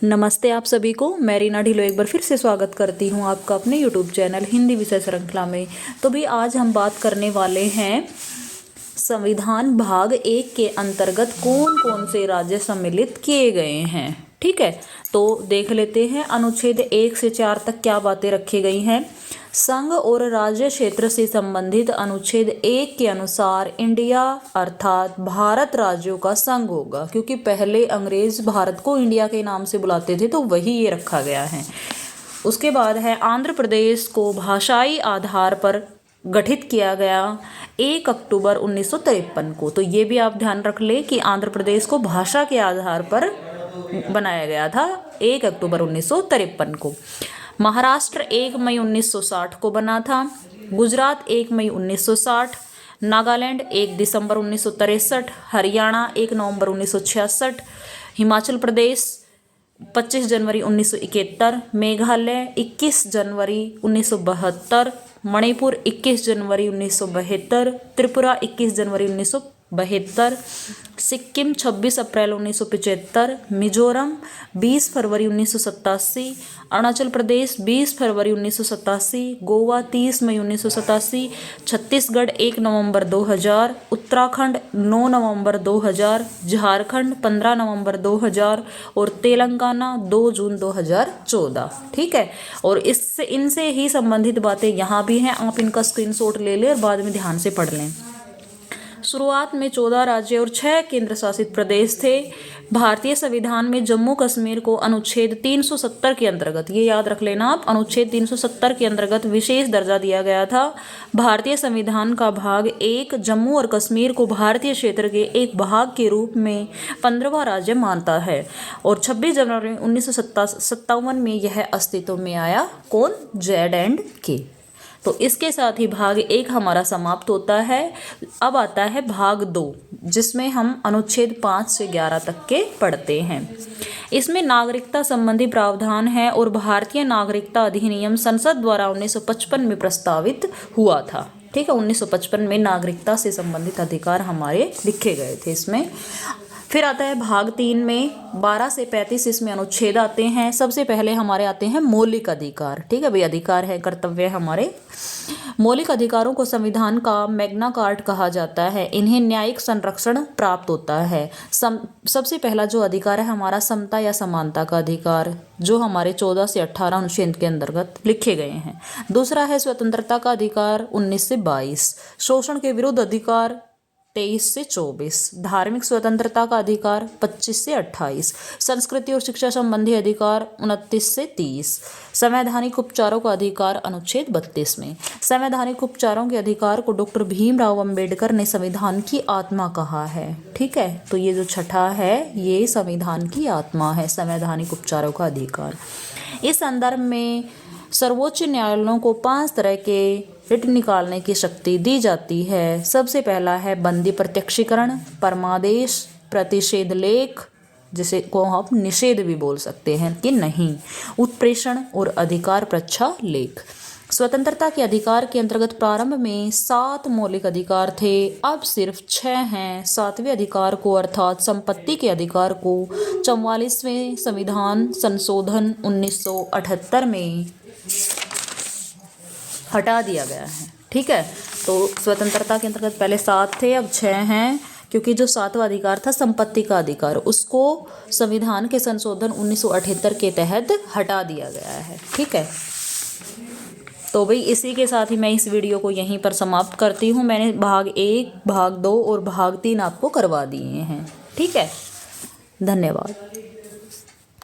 नमस्ते आप सभी को। मैं रीना ढिल्लो एक बार फिर से स्वागत करती हूँ आपका अपने यूट्यूब चैनल हिंदी विषय श्रृंखला में। तो भी आज हम बात करने वाले हैं संविधान भाग 1 के अंतर्गत कौन कौन से राज्य सम्मिलित किए गए हैं। ठीक है, तो देख लेते हैं अनुच्छेद 1 से 4 तक क्या बातें रखी गई हैं। संघ और राज्य क्षेत्र से संबंधित अनुच्छेद 1 के अनुसार इंडिया अर्थात भारत राज्यों का संघ होगा, क्योंकि पहले अंग्रेज भारत को इंडिया के नाम से बुलाते थे, तो वही ये रखा गया है। उसके बाद है आंध्र प्रदेश को भाषाई आधार पर गठित किया गया 1 अक्टूबर 1953 को। तो ये भी आप ध्यान रख ले कि आंध्र प्रदेश को भाषा के आधार पर बनाया गया था 1 अक्टूबर 1953 को। महाराष्ट्र 1 मई 1960 को बना था। गुजरात 1 मई 1960, नागालैंड 1 दिसंबर 1963, हरियाणा 1 नवंबर 1966, हिमाचल प्रदेश 25 जनवरी 1971, मेघालय 21 जनवरी 1972, मणिपुर 21 जनवरी 1972, त्रिपुरा 21 जनवरी 1972, सिक्किम 26 अप्रैल 1975, मिजोरम 20 फरवरी 1987, अरुणाचल प्रदेश 20 फरवरी 1987, गोवा 30 मई 1987, छत्तीसगढ़ 1 नवंबर 2000, उत्तराखंड 9 नवंबर 2000, झारखंड 15 नवंबर 2000 और तेलंगाना 2 जून 2014। ठीक है, और इससे इनसे ही संबंधित बातें यहाँ भी हैं, आप इनका स्क्रीनशॉट ले लें और बाद में ध्यान से पढ़ लें। शुरुआत में 14 राज्य और 6 केंद्र शासित प्रदेश थे। भारतीय संविधान में जम्मू कश्मीर को अनुच्छेद 370 के अंतर्गत, ये याद रख लेना आप, अनुच्छेद 370 के अंतर्गत विशेष दर्जा दिया गया था। भारतीय संविधान का भाग 1 जम्मू और कश्मीर को भारतीय क्षेत्र के एक भाग के रूप में 15वां राज्य मानता है और 26 जनवरी 1957 में यह अस्तित्व में आया। कौन? JNK। तो इसके साथ ही भाग 1 हमारा समाप्त होता है। अब आता है भाग 2, जिसमें हम अनुच्छेद 5 से 11 तक के पढ़ते हैं। इसमें नागरिकता संबंधी प्रावधान है और भारतीय नागरिकता अधिनियम संसद द्वारा 1955 में प्रस्तावित हुआ था। ठीक है, 1955 में नागरिकता से संबंधित अधिकार हमारे लिखे गए थे इसमें। फिर आता है भाग 3 में 12 से 35 इसमें अनुच्छेद आते हैं। सबसे पहले हमारे आते हैं मौलिक अधिकार। ठीक है भाई, अधिकार है, कर्तव्य है हमारे। मौलिक अधिकारों को संविधान का मैग्ना कार्टा कहा जाता है। इन्हें न्यायिक संरक्षण प्राप्त होता है। सबसे पहला जो अधिकार है हमारा समता या समानता का अधिकार, जो हमारे 14 से 18 अनुच्छेद के अंतर्गत लिखे गए हैं। दूसरा है स्वतंत्रता का अधिकार 19 से 22, शोषण के विरुद्ध अधिकार 23 से 24, धार्मिक स्वतंत्रता का अधिकार 25 से 28, संस्कृति और शिक्षा संबंधी अधिकार 29 से 30, संवैधानिक उपचारों का अधिकार अनुच्छेद 32 में। संवैधानिक उपचारों के अधिकार को डॉक्टर भीमराव अंबेडकर ने संविधान की आत्मा कहा है। ठीक है, तो ये जो छठा है ये संविधान की आत्मा है, संवैधानिक उपचारों का अधिकार। इस संदर्भ में सर्वोच्च न्यायालयों को 5 तरह के रिट निकालने की शक्ति दी जाती है। सबसे पहला है बंदी प्रत्यक्षीकरण, परमादेश, प्रतिषेध लेख, जिसे को हम निषेध भी बोल सकते हैं कि नहीं, उत्प्रेषण और अधिकार प्रच्छा लेख। स्वतंत्रता के अधिकार के अंतर्गत प्रारंभ में 7 मौलिक अधिकार थे, अब सिर्फ 6 हैं। 7वें अधिकार को अर्थात संपत्ति के अधिकार को 44वें संविधान संशोधन 1978 में हटा दिया गया है। ठीक है, तो स्वतंत्रता के अंतर्गत पहले 7 थे, अब 6 हैं, क्योंकि जो 7वां अधिकार था संपत्ति का अधिकार, उसको संविधान के संशोधन 1978 के तहत हटा दिया गया है। ठीक है, तो भाई इसी के साथ ही मैं इस वीडियो को यहीं पर समाप्त करती हूँ। मैंने भाग 1, भाग 2 और भाग 3 आपको करवा दिए हैं। ठीक है, धन्यवाद।